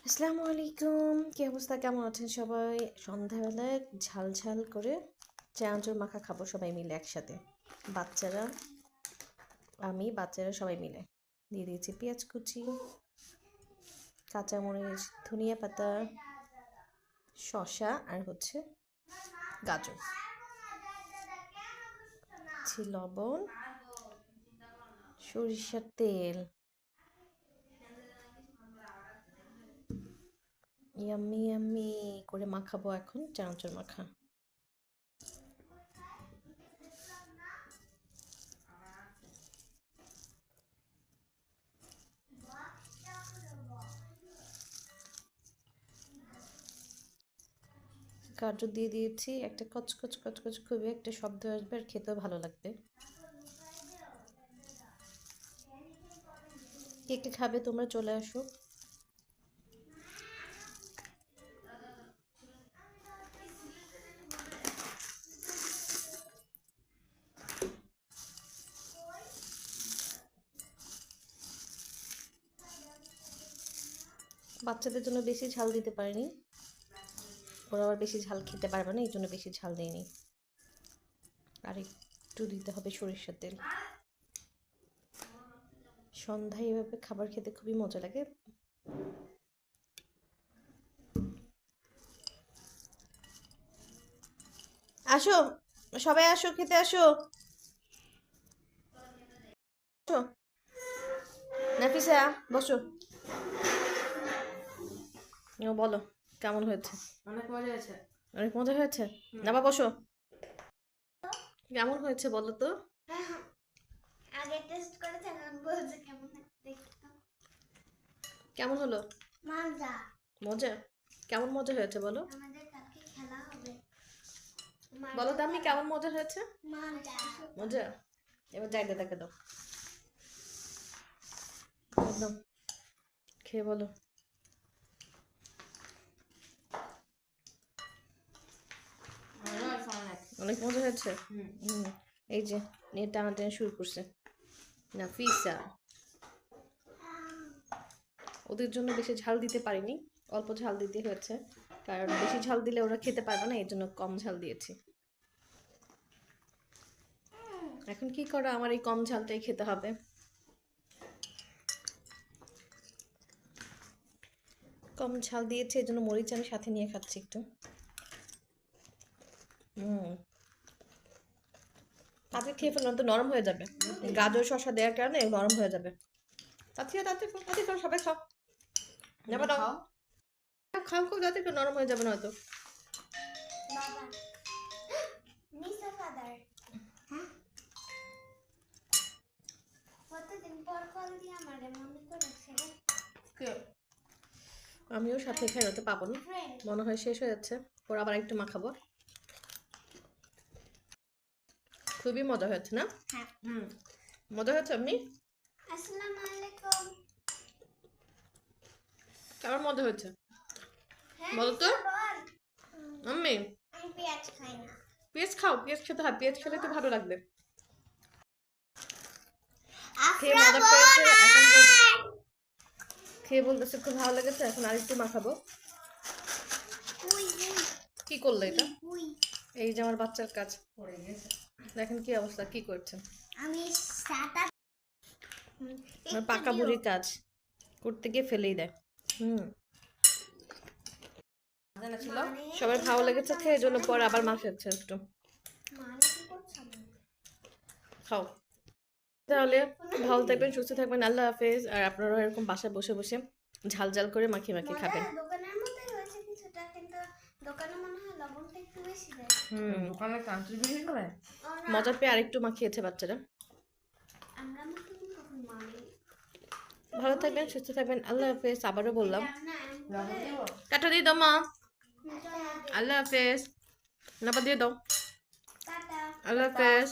আসসালামু আলাইকুম, কি অবস্থা, কেমন আছেন সবাই? সন্ধ্যাবেলায় ঝাল ঝাল করে চানাচুর মাখা খাবো সবাই মিলে একসাথে। বাচ্চারা, আমি, বাচ্চারা সবাই মিলে দিয়ে দিয়েছি পেঁয়াজ কুচি, কাঁচামরিচ, ধনিয়া পাতা, শসা আর হচ্ছে গাজর, লবণ, সরিষার তেল। ইয়াম্মি ইয়াম্মি করে মাখাবো এখন চানাচুর মাখা। গাজর দিয়ে দিয়েছি, একটা কচকচ কচকচ খুবই একটা শব্দ আসবে আর খেতেও ভালো লাগবে। কে কে খাবে তোমরা চলে আসো। বাচ্চাদের জন্য বেশি ঝাল দিতে পারিনি, ওরা আবার বেশি ঝাল খেতে পারবে না, এই জন্য বেশি ঝাল দিইনি। আর একটু দিতে হবে সরিষার তেল। সন্ধ্যায় এভাবে খাবার খেতে খুবই মজা লাগে। আসো সবাই, আসো খেতে আসো। নাফিসা বসো, বলো কেমন হয়েছে? অনেক মজা হয়েছে। অনেক মজা হয়েছে। নাবা বসো, কেমন হয়েছে বলো তো? আগে টেস্ট করেছে, এখন বলছে কেমন দেখতে। কেমন হলো? মজা। মজা? কেমন মজা হয়েছে বলো? আমাদের কালকে খেলা হবে। বলো তো আমি কেমন মজা হয়েছে? মজা। মজা? এবার যাই দাদাকে দাও, একদম খেয়ে বলো। অনেক মজা হয়েছে। এই যে নিয়ে টানাটানি শুরু করছে নাফিসা। ওদের জন্য বেশি ঝাল দিতে পারিনি, অল্প ঝাল দিতে হয়েছে, কারণ বেশি ঝাল দিলে ওরা খেতে পারবে না, এই জন্য কম ঝাল দিয়েছি। এখন কি করো, আমার এই কম ঝালটাই খেতে হবে। কম ঝাল দিয়েছে এই জন্য মরিচ আমি সাথে নিয়ে খাচ্ছি একটু। তাতে খেয়ে ফেললাম তো নরম হয়ে যাবে, গাজর শসা দেওয়ার কারণে নরম হয়ে যাবে। তাতে তাতে তাতে খাও, সবাই খাও, যাবে দাও, খাও খাও, যাতে একটু নরম হয়ে যাবে না হয়তো। বাবা মিসা ফাদার, কতদিন পর কল দিয়ে আমারে মনে করেছে রে। আমিও সাথে খাই, হতে পাবো না, মনে হয় শেষ হয়ে যাচ্ছে, ওর আবার একটু মাখাবো। খুবই মজা হয়েছে না? হ্যাঁ। মজা হয়েছে। আপনি আসসালামু আলাইকুম। কেমন মজা হয়েছে হ্যাঁ, বলো তো? বল। আমি আমি পেঁয়াজ খাই না। পেঁয়াজ খাও, পেঁয়াজ খেতে হয়, পেঁয়াজ খেলে তো ভালো লাগবে। খেয়ে মজা পেয়েছে, এখন খেয়ে বলতেছে খুব ভালো লেগেছে, এখন আরেকটু মাখাবো। কি করলে এটা? এই যে আমার বাচ্চার কাজ পড়ে গেছে। দেখেন কি অবস্থা, কি করছেন। আমি সাতা আমার পাকা বুড়ির কাজ করতে গিয়ে ফেলেই দেয়। ছিল সবার ভালো লেগেছে খেয়ে, এই জন্য পরে আবার মাখাচ্ছে একটু। মানে কি করছ? খাও তাহলে, ভালো থাকবেন, সুস্থ থাকবেন, আল্লাহ হাফেজ। আর আপনারা এরকম বাসায় বসে বসে ঝাল ঝাল করে মাখিয়ে মাখিয়ে খাবেন। দোকানের মতোই হয়েছে কিছুটা, কিন্তু দোকানে মনে হয় লবণটা একটু বেশি দেয়। দোকানে কাঁচি বিক্রি করে। মজা পেয়ে আরেকটু মাখিয়েছে বাচ্চারা। আমরা মতন কখন মানি। ভালো থাকবেন, সুস্থ থাকবেন, আল্লাহ হাফেজ। আবারও বললাম লবণ দেব? টাটা দিয়ে দাও মা, আল্লাহ হাফেজ। নাপা দিয়ে দাও, টাটা। আল্লাহ হাফেজ।